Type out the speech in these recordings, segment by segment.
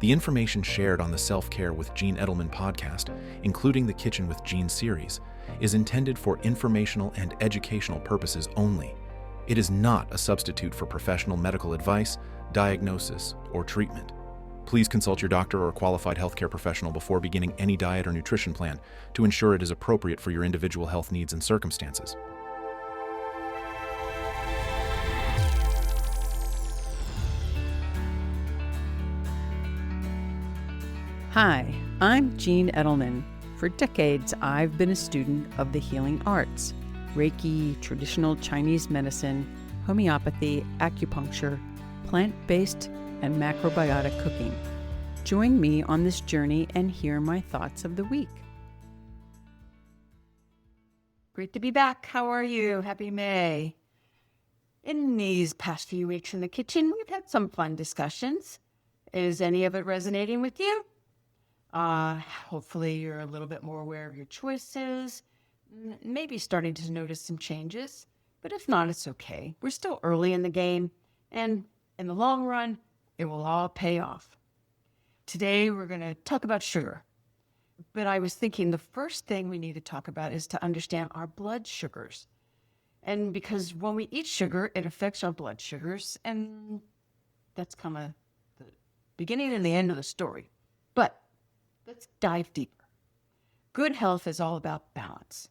The information shared on the Self-Care with Gene Edelman podcast, including the Kitchen with Gene series, is intended for informational and educational purposes only. It is not a substitute for professional medical advice, diagnosis, or treatment. Please consult your doctor or qualified healthcare professional before beginning any diet or nutrition plan to ensure it is appropriate for your individual health needs and circumstances. Hi, I'm Gene Edelman. For decades, I've been a student of the healing arts: Reiki, traditional Chinese medicine, homeopathy, acupuncture, plant-based, and macrobiotic cooking. Join me on this journey and hear my thoughts of the week. Great to be back. How are you? Happy May. In these past few weeks in the kitchen, we've had some fun discussions. Is any of it resonating with you? Hopefully you're a little bit more aware of your choices, maybe starting to notice some changes, but if not, it's okay. We're still early in the game, and in the long run, it will all pay off. Today, we're going to talk about sugar, but I was thinking the first thing we need to talk about is to understand our blood sugars. And because when we eat sugar, it affects our blood sugars, and that's kind of the beginning and the end of the story. But let's dive deeper. Good health is all about balance.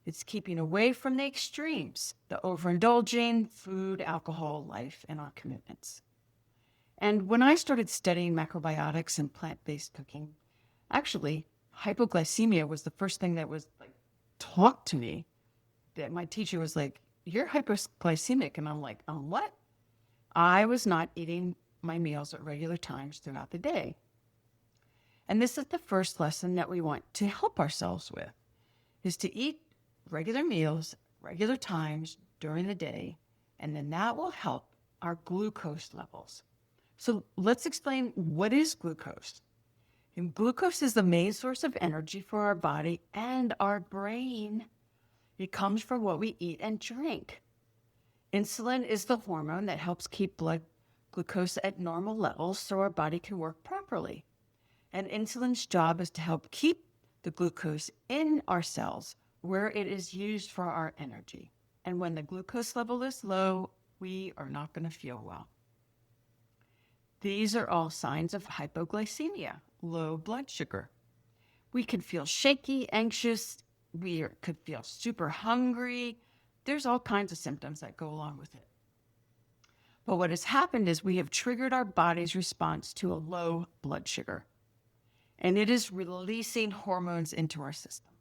It's keeping away from the extremes, the overindulging, food, alcohol, life, and our commitments. And when I started studying macrobiotics and plant-based cooking, actually, hypoglycemia was the first thing that was taught to me. That my teacher was like, "You're hypoglycemic," and I'm like, what? I was not eating my meals at regular times throughout the day. And this is the first lesson that we want to help ourselves with, is to eat regular meals, regular times during the day, and then that will help our glucose levels. So let's explain, what is glucose? And glucose is the main source of energy for our body and our brain. It comes from what we eat and drink. Insulin is the hormone that helps keep blood glucose at normal levels so our body can work properly. And insulin's job is to help keep the glucose in our cells where it is used for our energy. And when the glucose level is low, we are not going to feel well. These are all signs of hypoglycemia, low blood sugar. We could feel shaky, anxious. We could feel super hungry. There's all kinds of symptoms that go along with it. But what has happened is we have triggered our body's response to a low blood sugar. And it is releasing hormones into our system.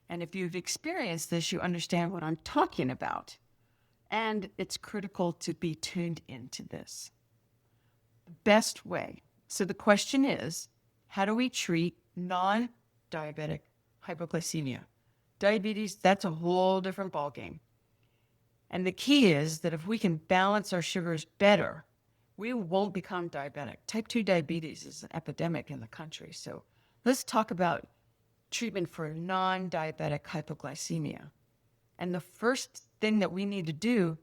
And if you've experienced this, you understand what I'm talking about. And it's critical to be tuned into this. The best way. So the question is, how do we treat non-diabetic hypoglycemia? Diabetes, that's a whole different ballgame. And the key is that if we can balance our sugars better, we won't become diabetic. Type 2 diabetes is an epidemic in the country. So let's talk about treatment for non-diabetic hypoglycemia. And the first thing that we need to do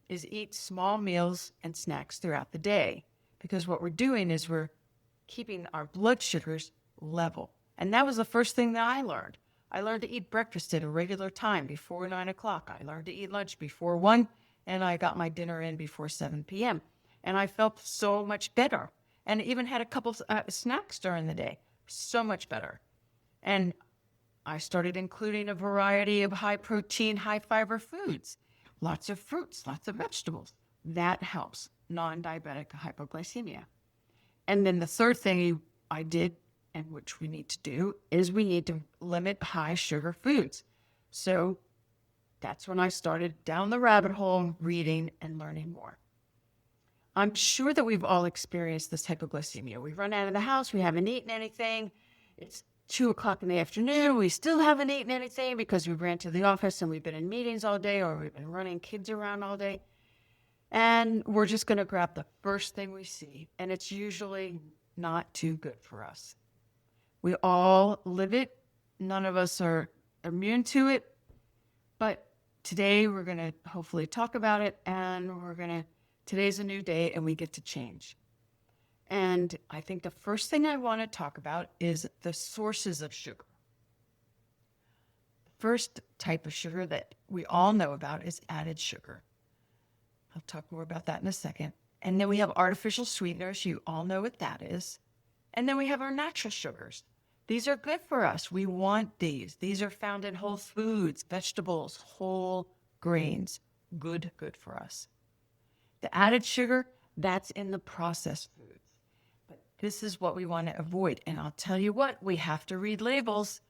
is eat small meals and snacks throughout the day. Because what we're doing is we're keeping our blood sugars level. And that was the first thing that I learned. I learned to eat breakfast at a regular time before 9 o'clock. I learned to eat lunch before 1, and I got my dinner in before 7 p.m. And I felt so much better. And even had a couple snacks during the day. So much better. And I started including a variety of high protein, high fiber foods. Lots of fruits, lots of vegetables. That helps non-diabetic hypoglycemia. And then the third thing I did, and which we need to do, is we need to limit high sugar foods. So that's when I started down the rabbit hole, reading and learning more. I'm sure that we've all experienced this hypoglycemia. We run out of the house, we haven't eaten anything. It's 2 o'clock in the afternoon, we still haven't eaten anything because we ran to the office and we've been in meetings all day, or we've been running kids around all day. And we're just going to grab the first thing we see, and it's usually not too good for us. We all live it. None of us are immune to it. But today we're going to hopefully talk about it, and today's a new day and we get to change. And I think the first thing I want to talk about is the sources of sugar. The first type of sugar that we all know about is added sugar. I'll talk more about that in a second. And then we have artificial sweeteners. You all know what that is. And then we have our natural sugars. These are good for us. We want these. These are found in whole foods, vegetables, whole grains. Good for us. The added sugar, that's in the processed foods. But this is what we want to avoid. And I'll tell you what, we have to read labels.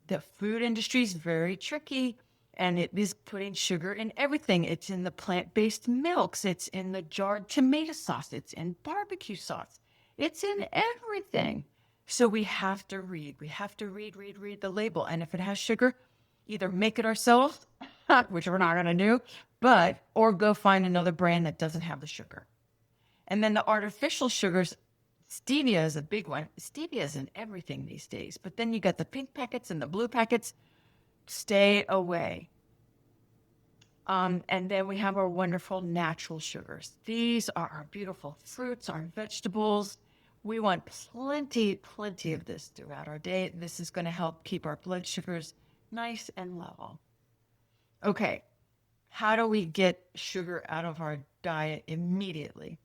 The food industry is very tricky, and it is putting sugar in everything. It's in the plant-based milks. It's in the jarred tomato sauce. It's in barbecue sauce. It's in everything. So we have to read. We have to read the label. And if it has sugar, either make it ourselves, which we're not going to do, or go find another brand that doesn't have the sugar. And then the artificial sugars, stevia is a big one. Stevia is in everything these days. But then you got the pink packets and the blue packets. Stay away. And then we have our wonderful natural sugars. These are our beautiful fruits, our vegetables. We want plenty of this throughout our day. This is going to help keep our blood sugars nice and level. Okay, how do we get sugar out of our diet immediately?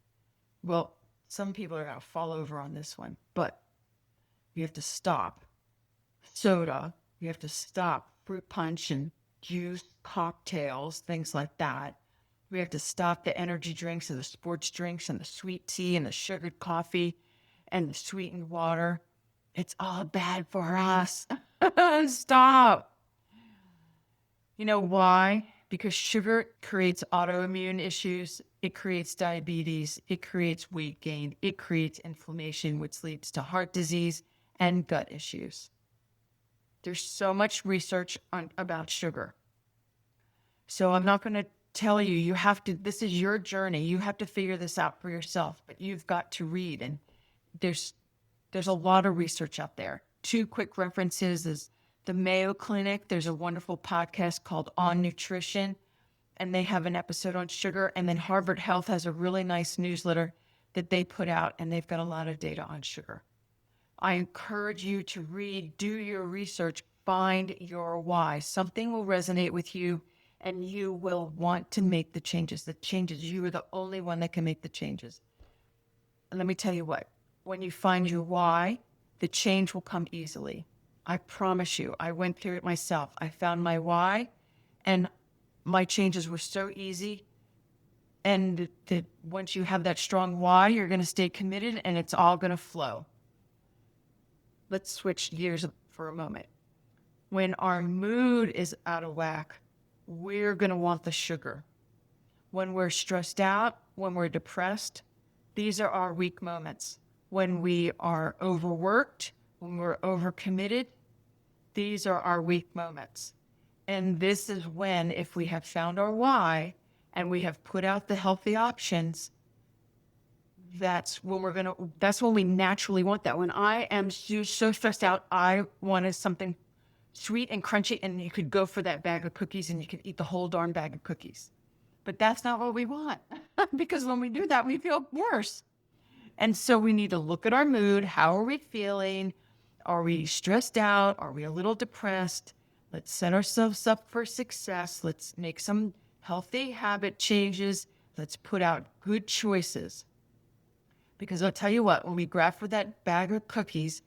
Well, some people are going to fall over on this one, but you have to stop soda. You have to stop fruit punch and juice, cocktails, things like that. We have to stop the energy drinks and the sports drinks and the sweet tea and the sugared coffee and the sweetened water. It's all bad for us. Stop. You know why? Because sugar creates autoimmune issues. It creates diabetes. It creates weight gain. It creates inflammation, which leads to heart disease and gut issues. There's so much research about sugar. So I'm not going to tell you, you have to, this is your journey. You have to figure this out for yourself, but you've got to read. And there's a lot of research out there. 2 quick references is the Mayo Clinic. There's a wonderful podcast called On Nutrition, and they have an episode on sugar. And then Harvard Health has a really nice newsletter that they put out, and they've got a lot of data on sugar. I encourage you to read, do your research, find your why. Something will resonate with you, and you will want to make the changes. You are the only one that can make the changes. And let me tell you what, when you find your why, the change will come easily. I promise you, I went through it myself. I found my why, and my changes were so easy. And once you have that strong why, you're going to stay committed, and it's all going to flow. Let's switch gears for a moment. When our mood is out of whack, we're going to want the sugar. When we're stressed out, when we're depressed, these are our weak moments. When we are overworked, when we're overcommitted, these are our weak moments. And this is when, if we have found our why and we have put out the healthy options, that's when we naturally want that. When I am so stressed out, I wanted something sweet and crunchy, and you could go for that bag of cookies and you could eat the whole darn bag of cookies. But that's not what we want, because when we do that, we feel worse. And so we need to look at our mood. How are we feeling? Are we stressed out? Are we a little depressed? Let's set ourselves up for success. Let's make some healthy habit changes. Let's put out good choices. Because I'll tell you what, when we grab for that bag of cookies,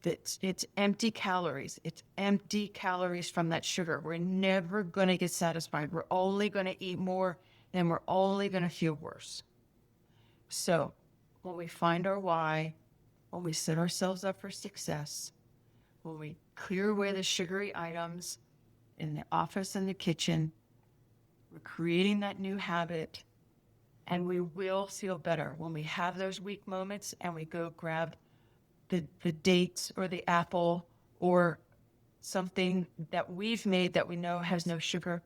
it's empty calories. It's empty calories from that sugar. We're never going to get satisfied. We're only going to eat more, and we're only going to feel worse. So when we find our why, when we set ourselves up for success, when we clear away the sugary items in the office and the kitchen, we're creating that new habit. And we will feel better when we have those weak moments and we go grab the dates or the apple or something that we've made that we know has no sugar.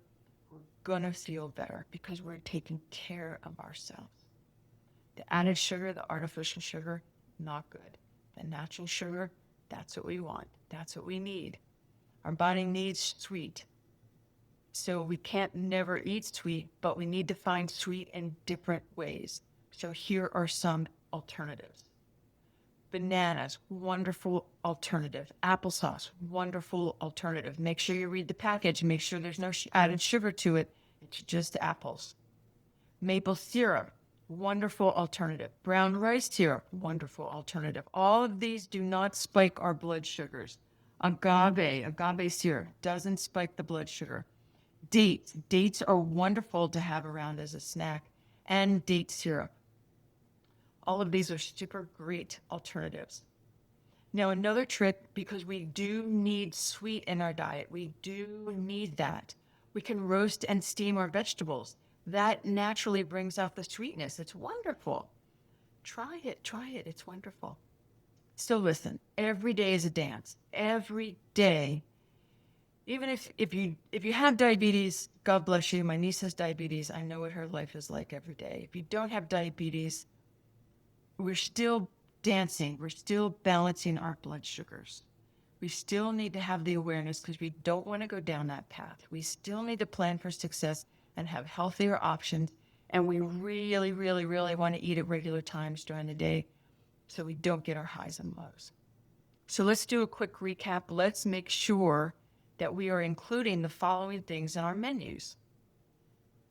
We're going to feel better because we're taking care of ourselves. The added sugar, the artificial sugar, not good. The natural sugar, that's what we want. That's what we need. Our body needs sweet. So we can't never eat sweet, but we need to find sweet in different ways. So here are some alternatives. Bananas, wonderful alternative. Applesauce, wonderful alternative. Make sure you read the package. Make sure there's no added sugar to it. It's just apples. Maple syrup, wonderful alternative. Brown rice syrup, wonderful alternative. All of these do not spike our blood sugars. Agave syrup doesn't spike the blood sugar. Dates are wonderful to have around as a snack, and date syrup. All of these are super great alternatives. Now, another trick, because we do need sweet in our diet, we do need that. We can roast and steam our vegetables. That naturally brings out the sweetness. It's wonderful. Try it. It's wonderful. So listen, every day is a dance. Every day. Even if you have diabetes, God bless you. My niece has diabetes. I know what her life is like every day. If you don't have diabetes, we're still dancing. We're still balancing our blood sugars. We still need to have the awareness because we don't want to go down that path. We still need to plan for success and have healthier options. And we really, really, really want to eat at regular times during the day so we don't get our highs and lows. So let's do a quick recap. Let's make sure that we are including the following things in our menus.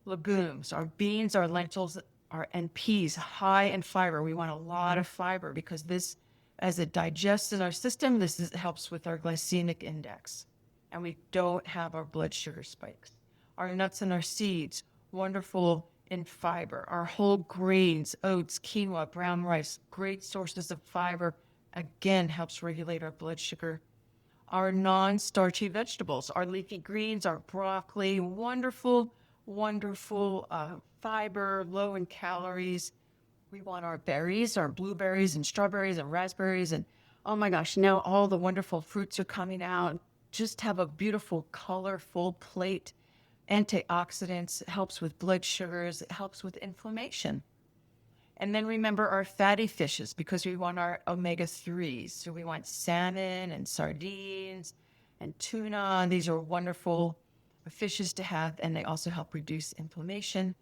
Legumes, our beans, our lentils, and peas, high in fiber. We want a lot of fiber because this, as it digests in our system, helps with our glycemic index. And we don't have our blood sugar spikes. Our nuts and our seeds, wonderful in fiber. Our whole grains, oats, quinoa, brown rice, great sources of fiber. Again, helps regulate our blood sugar. Our non-starchy vegetables, our leafy greens, our broccoli, wonderful fiber, low in calories. We want our berries, our blueberries and strawberries and raspberries. And oh my gosh, now all the wonderful fruits are coming out. Just have a beautiful, colorful plate. Antioxidants, it helps with blood sugars, it helps with inflammation. And then remember our fatty fishes because we want our omega-3s. So we want salmon and sardines and tuna. These are wonderful fishes to have, and they also help reduce inflammation.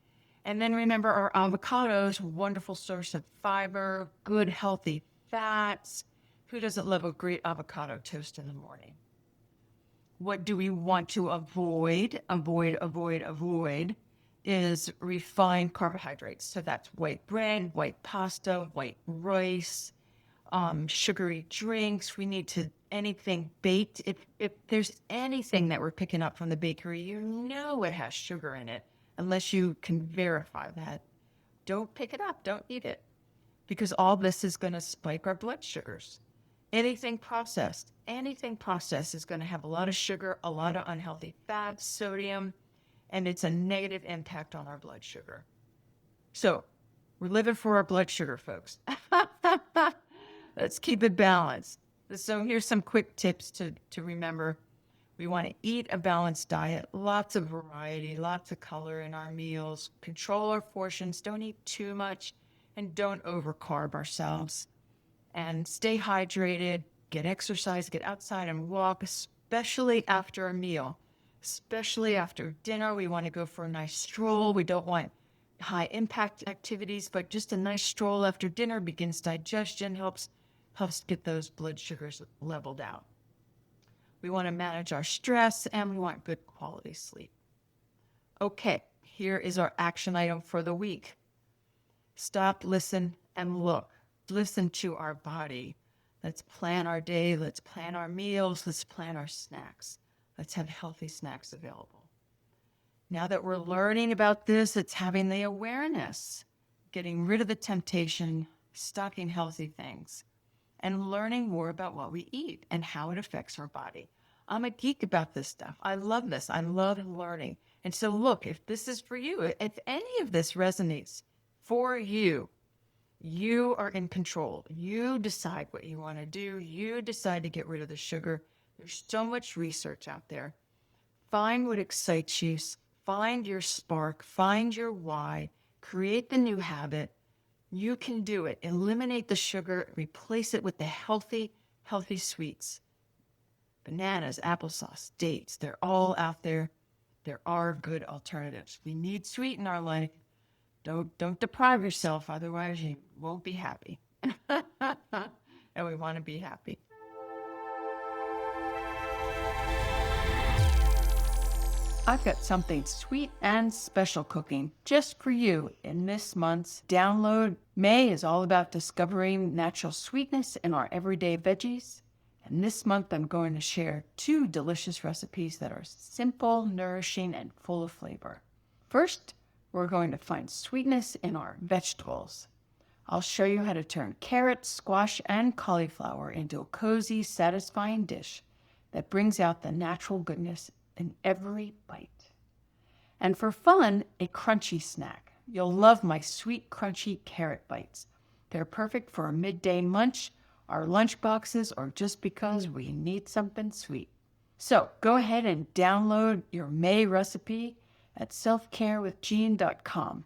And then remember our avocados, wonderful source of fiber, good healthy fats. Who doesn't love a great avocado toast in the morning? What do we want to avoid? Avoid is refined carbohydrates. So that's white bread, white pasta, white rice, sugary drinks. We need to, anything baked. If there's anything that we're picking up from the bakery, you know it has sugar in it, unless you can verify that. Don't pick it up. Don't eat it. Because all this is going to spike our blood sugars. Anything processed is going to have a lot of sugar, a lot of unhealthy fats, sodium, and it's a negative impact on our blood sugar. So we're living for our blood sugar, folks. Let's keep it balanced. So here's some quick tips to remember. We want to eat a balanced diet, lots of variety, lots of color in our meals, control our portions, don't eat too much, and don't overcarb ourselves. And stay hydrated, get exercise, get outside and walk, especially after a meal. Especially after dinner, we want to go for a nice stroll. We don't want high impact activities, but just a nice stroll after dinner begins digestion, helps get those blood sugars leveled out. We want to manage our stress, and we want good quality sleep. Okay, here is our action item for the week. Stop, listen, and look. Listen to our body. Let's plan our day. Let's plan our meals. Let's plan our snacks. Let's have healthy snacks available. Now that we're learning about this, it's having the awareness, getting rid of the temptation, stocking healthy things, and learning more about what we eat and how it affects our body. I'm a geek about this stuff. I love this. I love learning. And so look, if this is for you, if any of this resonates for you, you are in control. You decide what you want to do. You decide to get rid of the sugar. There's so much research out there. Find what excites you. Find your spark. Find your why. Create the new habit. You can do it. Eliminate the sugar. Replace it with the healthy sweets. Bananas, applesauce, dates. They're all out there. There are good alternatives. We need sweet in our life. Don't deprive yourself, otherwise you won't be happy. and we want to be happy. I've got something sweet and special cooking just for you in this month's download. May is all about discovering natural sweetness in our everyday veggies. And this month I'm going to share 2 delicious recipes that are simple, nourishing, and full of flavor. First, we're going to find sweetness in our vegetables. I'll show you how to turn carrots, squash, and cauliflower into a cozy, satisfying dish that brings out the natural goodness in every bite. And for fun, a crunchy snack. You'll love my sweet, crunchy carrot bites. They're perfect for a midday munch, our lunch boxes, or just because we need something sweet. So go ahead and download your May recipe at selfcarewithjean.com.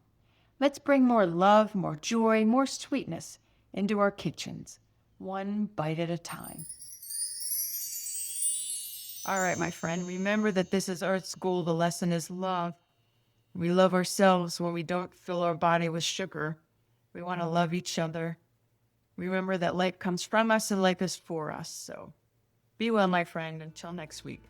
Let's bring more love, more joy, more sweetness into our kitchens, one bite at a time. All right, my friend, remember that this is Earth School. The lesson is love. We love ourselves when we don't fill our body with sugar. We want to love each other. Remember that life comes from us and life is for us. So be well, my friend. Until next week.